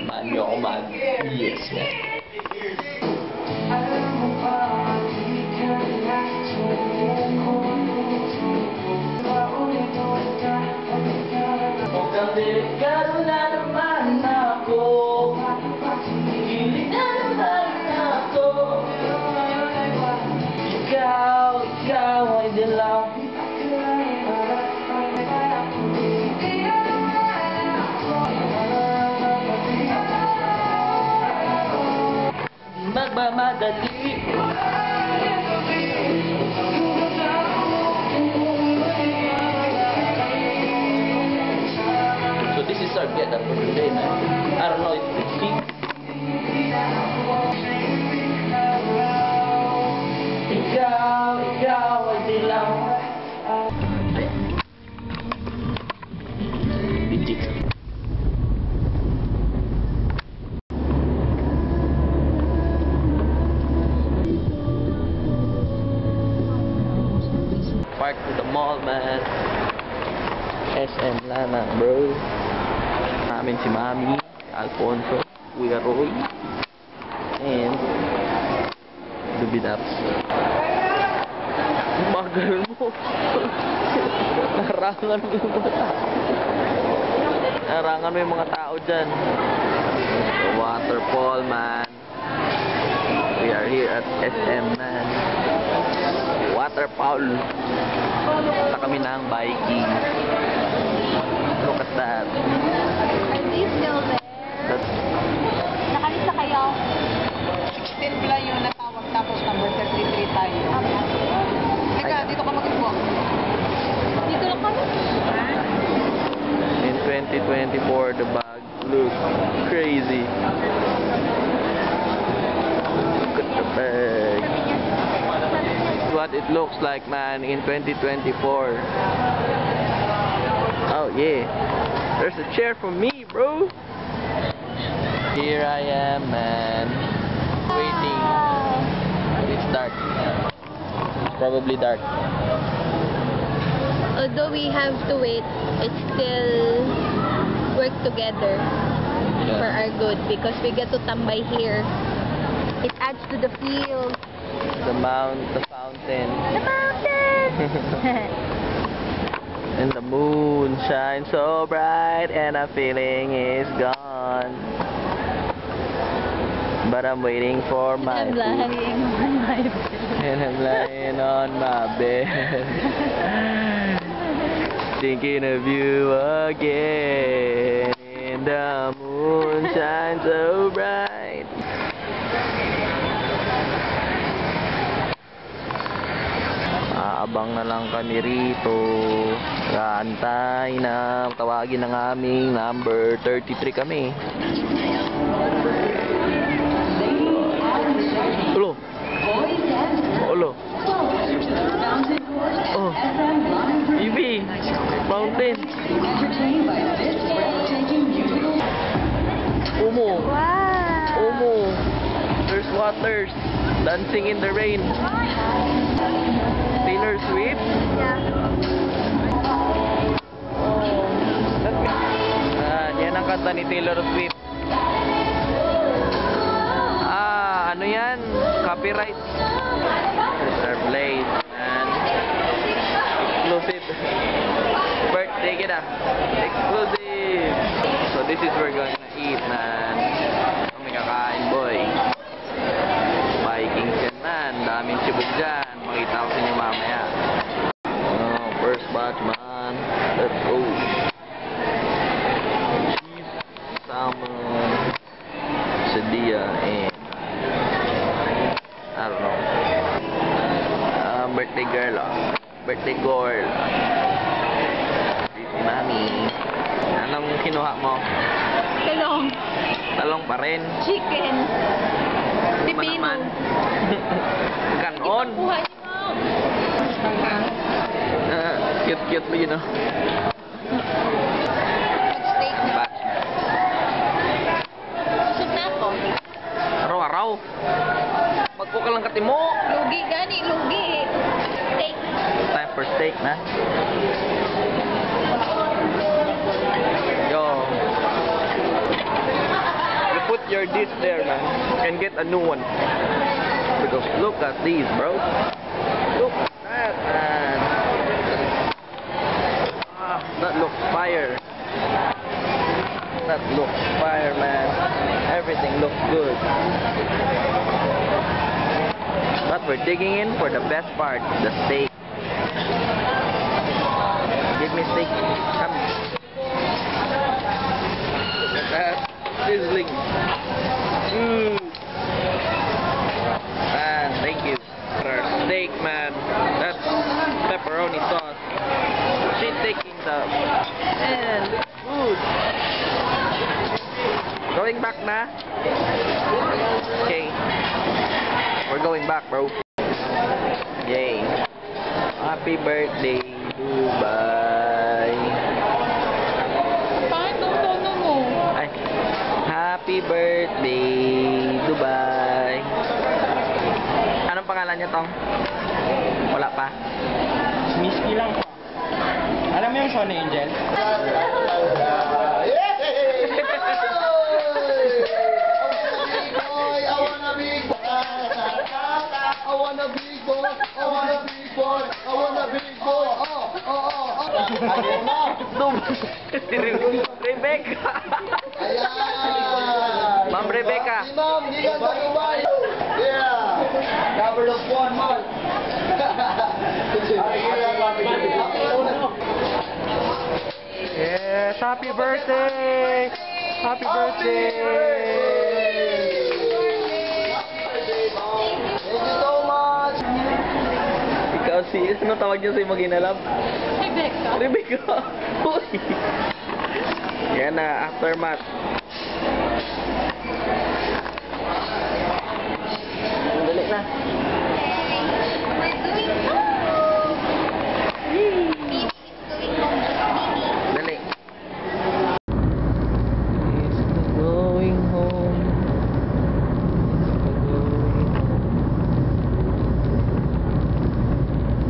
Man nyo ako, man. Yes, man. Mukhang delikado na naman ako. Hilig na naman ako. Ikaw ay dilaw. Magmamadali. So this is our get up for today, man. I don't know if it's deep. Ikaw ay dilaw. Legit. Park to the mall, man. SM Lana, bro. Namin si Mami, Alfonso, Kuya Roy, and Dubidaps. Magal mo. Narangan mo yung mga tao. Narangan mo yung mga tao dyan. The waterfall, man. We are here at SM, man. Waterfall. Punta kami ng biking. Look at that. Are they still there? Nakalis na kayo? 16 pala yung natawag tapos number 33 tayo. Teka, dito ka mag-walk. Dito lang kami. In 2024, the bag looks crazy. Look at the bag. What it looks like, man, in 2024. Oh yeah, there's a chair for me, bro. Here I am, man, waiting. It's dark. It's probably dark. Although we have to wait, it's still work together for our good because we get to tambay here. It adds to the feel. The fountain. The mountain! And the moon shines so bright and a feeling is gone. But I'm waiting for my I'm food. lying on my bed. And I'm lying on my bed. Thinking of you again. And the moon shines so bright. Abang na lang kami rito. Kaantay na tawagin ng aming number 33 kami. Ulo. Ulo. Oh. Ibi. Mountain. Umo. Wow! Umo. There's waters. Dancing in the rain. Taylor Swift? Yeah. Yan ang kanta ni Taylor Swift. Ano yan? Copyright. There's our place, man. Exclusive. Birthday kita. Exclusive. So this is where we're gonna eat, man. Kami kakain, boy. Vikings yan, man. Daming sibog dyan. Makita ko sa inyo mamaya. First batch, man. Let's go. Cheese, salmon, quesadilla, and I don't know. Birthday girl, birthday girl. Si Mami. Anong kinuha mo? Talong. Talong pa rin. Chicken. Pipino. Kanon. Ipakuha niyo mo. Cute, you know. Steak na. Susog na ako. Araw-araw. Magko ka lang katimo. Lugi gani, lugi. Steak. Time for steak na. Yo. your dish there, man, and get a new one. Because look at these, bro. Look at that, man. Ah, that looks fire. That looks fire, man. Everything looks good. But we're digging in for the best part, the steak. Give me steak. Come. Look at that. Sizzling. Mmm. Man, thank you. For our steak, man. That's pepperoni sauce. She's taking the... Man, good. Going back na? Okay. We're going back, bro. Yay. Happy birthday, Dubai. Ay. Happy birthday, Dubai. Anong pangalan niya, Tong? Wala pa? Miski lang. Alam mo yung Shawn Angel? Rebecca. Ma'am Rebecca. Ma'am, di ka sa Dubai. Yeah. Cover of one, ma'am. Yes, happy birthday! Happy birthday! Thank you so much. Ikaw si... Ano tawag niya sa'yo mag-inalab? Rebecca. Rebecca. Uy. Yan na, aftermath. Dali na.